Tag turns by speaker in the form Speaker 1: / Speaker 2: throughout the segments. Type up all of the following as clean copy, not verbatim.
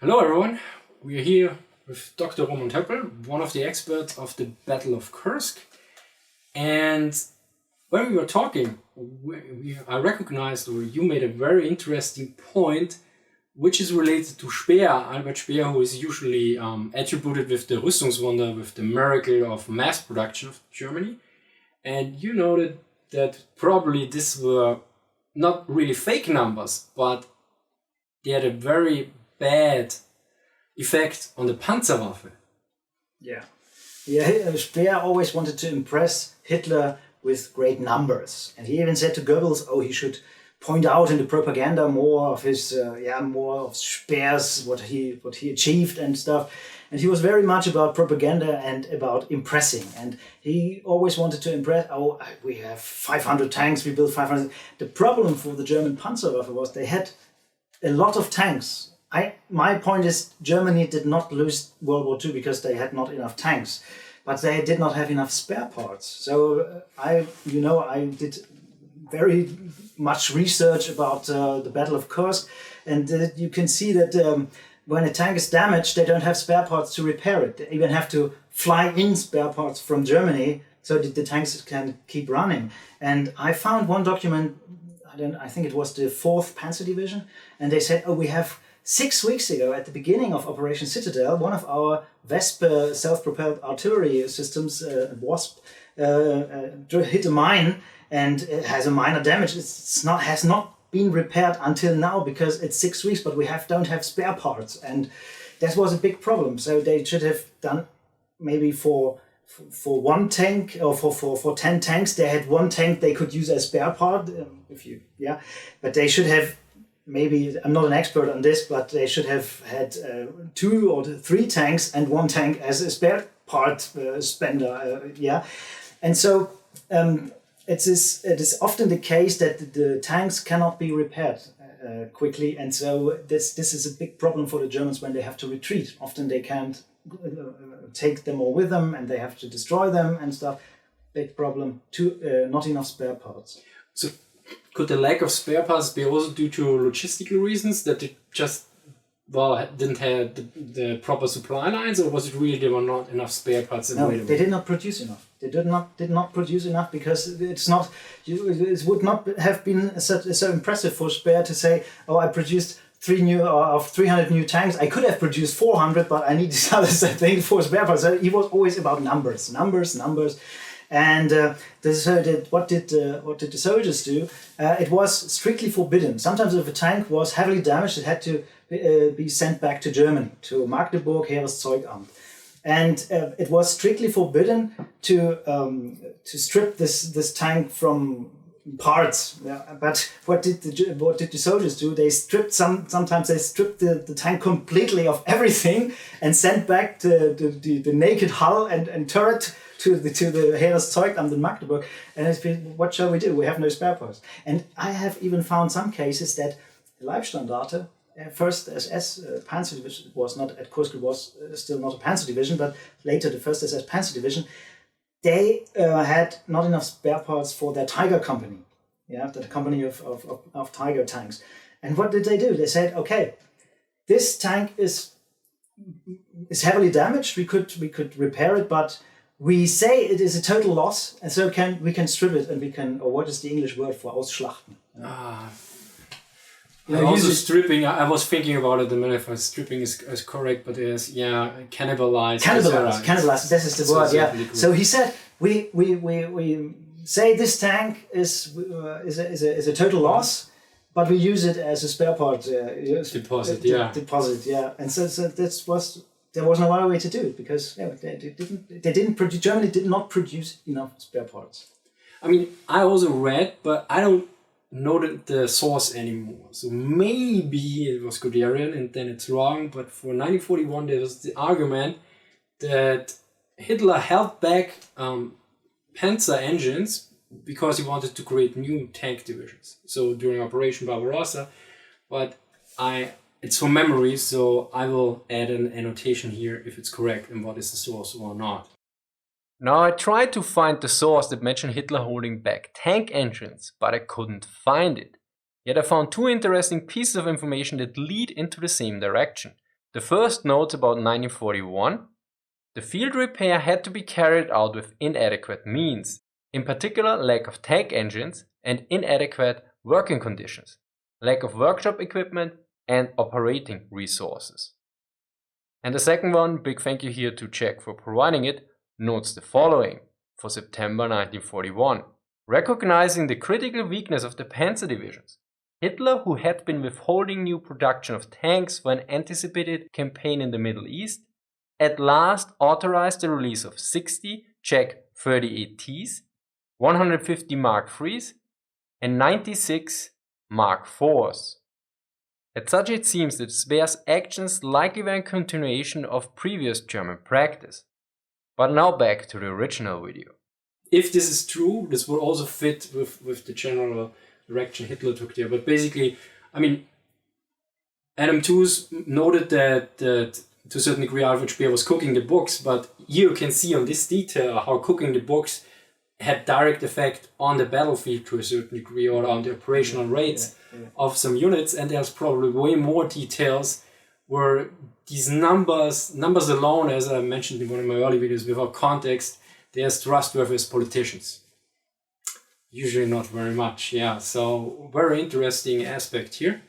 Speaker 1: Hello everyone, we are here with Dr. Töppel, one of the experts of the Battle of Kursk. And when we were talking, I recognized, or you made a very interesting point, which is related to Speer, Albert Speer, who is usually attributed with the Rüstungswunder, with the miracle of mass production of Germany. And you noted that probably these were not really fake numbers, but they had a very bad effect on the Panzerwaffe.
Speaker 2: Yeah, Speer always wanted to impress Hitler with great numbers, and he even said to Goebbels, "Oh, he should point out in the propaganda more of his, more of Speer's what he achieved and stuff." And he was very much about propaganda and about impressing. And he always wanted to impress. Oh, we have 500 tanks. We built 500. The problem for the German Panzerwaffe was they had a lot of tanks. My point is, Germany did not lose World War II because they had not enough tanks, but they did not have enough spare parts. So I did very much research about the Battle of Kursk, and you can see that when a tank is damaged, they don't have spare parts to repair it. They even have to fly in spare parts from Germany so that the tanks can keep running. And I found one document, I think it was the 4th Panzer Division, and they said, "Oh, we have 6 weeks ago, at the beginning of Operation Citadel, one of our Vespa self-propelled artillery systems, Wasp, hit a mine and it has a minor damage. Has not been repaired until now because it's 6 weeks, but we don't have spare parts." And that was a big problem. So they should have done maybe for one tank or for 10 tanks, they had one tank they could use as spare part. But they should have. Maybe I'm not an expert on this, but they should have had 2 or 3 tanks and one tank as a spare part spender. And so it is often the case that the tanks cannot be repaired quickly, and so this is a big problem for the Germans when they have to retreat. Often they can't take them all with them, and they have to destroy them and stuff. Big problem. Not enough spare parts.
Speaker 1: So could the lack of spare parts be also due to logistical reasons, that they just didn't have the proper supply lines, or was it really there were not enough spare parts available?
Speaker 2: No, they did not produce enough. They did not produce enough because it would not have been so impressive for Speer to say, "Oh, I produced 300 new tanks. I could have produced 400, but I need this other thing for spare parts." So he was always about numbers. And what did the soldiers do? It was strictly forbidden. Sometimes if a tank was heavily damaged, it had to be sent back to Germany, to Magdeburg Heereszeugamt. And it was strictly forbidden to strip this tank from parts. Yeah. But what did the soldiers do? They stripped sometimes they stripped the tank completely of everything and sent back the naked hull and turret to the Heereszeugamt in Magdeburg, and it's been, what shall we do? We have no spare parts. And I have even found some cases that the Leibstandarte, first SS Panzer Division, was not at Kursk, it was still not a Panzer Division, but later the first SS Panzer Division, they had not enough spare parts for their Tiger company, the company of Tiger tanks. And what did they do? They said, "Okay, this tank is heavily damaged. We could repair it, but we say it is a total loss, and so we can strip it, and we can." Or what is the English word for ausschlachten?
Speaker 1: Stripping. I was thinking about it a minute. If stripping is correct, but it's cannibalize.
Speaker 2: Cannibalize. This is the word. Yeah. So he said we say this tank is a total loss, but we use it as a spare part
Speaker 1: deposit.
Speaker 2: Deposit. Yeah. And so this was. There was no other way to do it because Germany did not produce enough spare parts.
Speaker 1: I mean, I also read, but I don't know the source anymore. So maybe it was Guderian and then it's wrong. But for 1941, there was the argument that Hitler held back Panzer engines because he wanted to create new tank divisions. So during Operation Barbarossa, but it's from memory, so I will add an annotation here if it's correct and what is the source or not. Now I tried to find the source that mentioned Hitler holding back tank engines, but I couldn't find it. Yet I found 2 interesting pieces of information that lead into the same direction.
Speaker 3: The first notes about 1941. The field repair had to be carried out with inadequate means, in particular lack of tank engines and inadequate working conditions, lack of workshop equipment and operating resources. And the second one, big thank you here to Czech for providing it, notes the following for September 1941. Recognizing the critical weakness of the panzer divisions, Hitler, who had been withholding new production of tanks for an anticipated campaign in the Middle East, at last authorized the release of 60 Czech 38Ts, 150 Mark IIIs, and 96 Mark IVs. As such, it seems that Speer's actions likely were a continuation of previous German practice. But now back to the original video.
Speaker 1: If this is true, this would also fit with the general direction Hitler took there. But basically, I mean, Adam Tooze noted that to a certain degree Albert Speer was cooking the books, but here you can see on this detail how cooking the books had direct effect on the battlefield to a certain degree, or on the operational rates of some units. And there's probably way more details where these numbers alone, as I mentioned in one of my early videos, without context, they're as trustworthy as politicians. Usually not very much, yeah. So very interesting aspect here.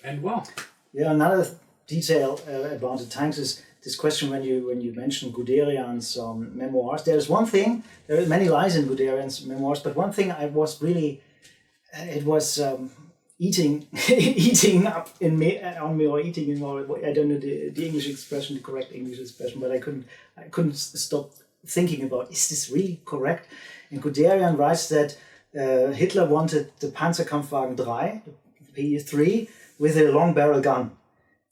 Speaker 1: And well.
Speaker 2: Yeah, another detail about the tanks is this question when you mentioned Guderian's memoirs. There's one thing, there are many lies in Guderian's memoirs, but one thing I was really, it was eating up on me, or eating in more, I don't know the English expression, the correct English expression, but I couldn't stop thinking about, is this really correct? And Guderian writes that Hitler wanted the Panzerkampfwagen 3, the P3, with a long barrel gun.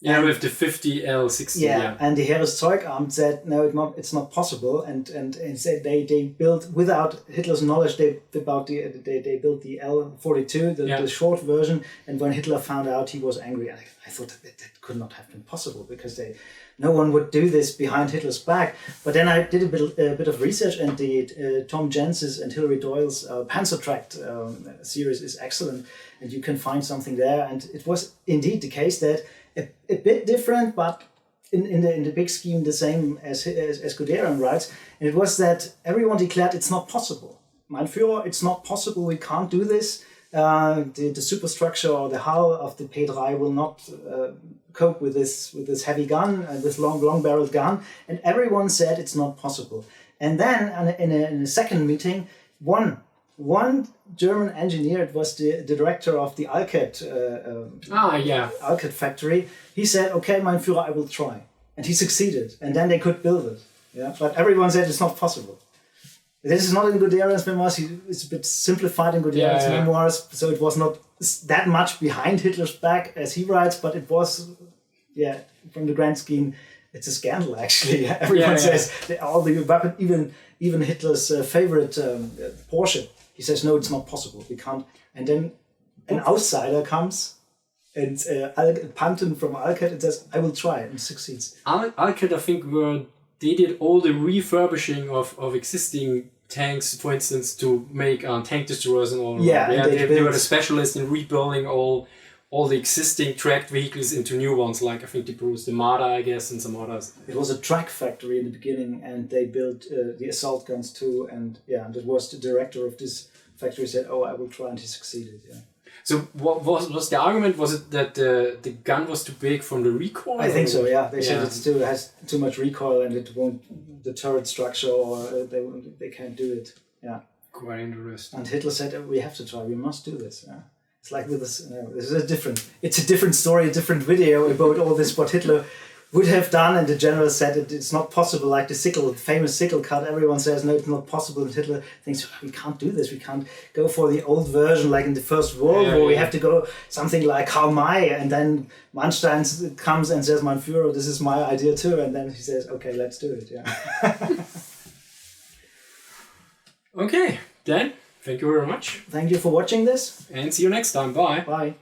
Speaker 1: Yeah, with the 50L60.
Speaker 2: Yeah, and the Heereszeugamamt said no, it's not possible, and said they built, without Hitler's knowledge, they built the L42, the short version, and when Hitler found out, he was angry. And I thought that could not have been possible, because no one would do this behind Hitler's back. But then I did a bit of research, and the Tom Jensen's and Hilary Doyle's Panzertract series is excellent, and you can find something there. And it was indeed the case that a bit different, but in the big scheme the same as Guderian writes. And it was that everyone declared it's not possible. Mein Führer, it's not possible. We can't do this. The superstructure or the hull of the P3 will not cope with this heavy gun, this long barreled gun. And everyone said it's not possible. And then in a second meeting, one German engineer, it was the director of the Alket Alket factory, he said, okay, mein Führer, I will try. And he succeeded. And then they could build it. Yeah, but everyone said it's not possible. This is not in Guderian's memoirs. It's a bit simplified in Guderian's memoirs, so it was not that much behind Hitler's back as he writes, but it was, from the grand scheme, it's a scandal, actually. Everyone says that all the weapon, even Hitler's favorite Porsche, he says, no, it's not possible. We can't. And then an outsider comes, and Panton from Alket, and says, I will try, and succeeds.
Speaker 1: Alket, I think, they did all the refurbishing of existing tanks, for instance, to make tank destroyers and all. They were the specialists in rebuilding all the existing tracked vehicles into new ones. Like I think they produced the Marder, I guess, and some others. It
Speaker 2: was a track factory in the beginning, and they built the assault guns too. And it was the director of this factory said, "Oh, I will try," and he succeeded. Yeah.
Speaker 1: So what was the argument? Was it that the gun was too big from the recoil?
Speaker 2: I think so, yeah. They said it has too much recoil and it won't, the turret structure, or they can't do it. Yeah.
Speaker 1: Quite interesting.
Speaker 2: And Hitler said, we have to try, we must do this. Yeah. It's like with this, this is a different story, a different video about all this, what Hitler would have done, and the general said it's not possible, like the famous sickle cut. Everyone says, no, it's not possible, and Hitler thinks, we can't do this, we can't go for the old version like in the First World War. We have to go something like How Mai, and then Manstein comes and says, mein Führer, this is my idea too, and then he says, okay, let's do it. Yeah.
Speaker 1: Okay, then, thank you very much.
Speaker 2: Thank you for watching this.
Speaker 1: And see you next time. Bye.
Speaker 2: Bye.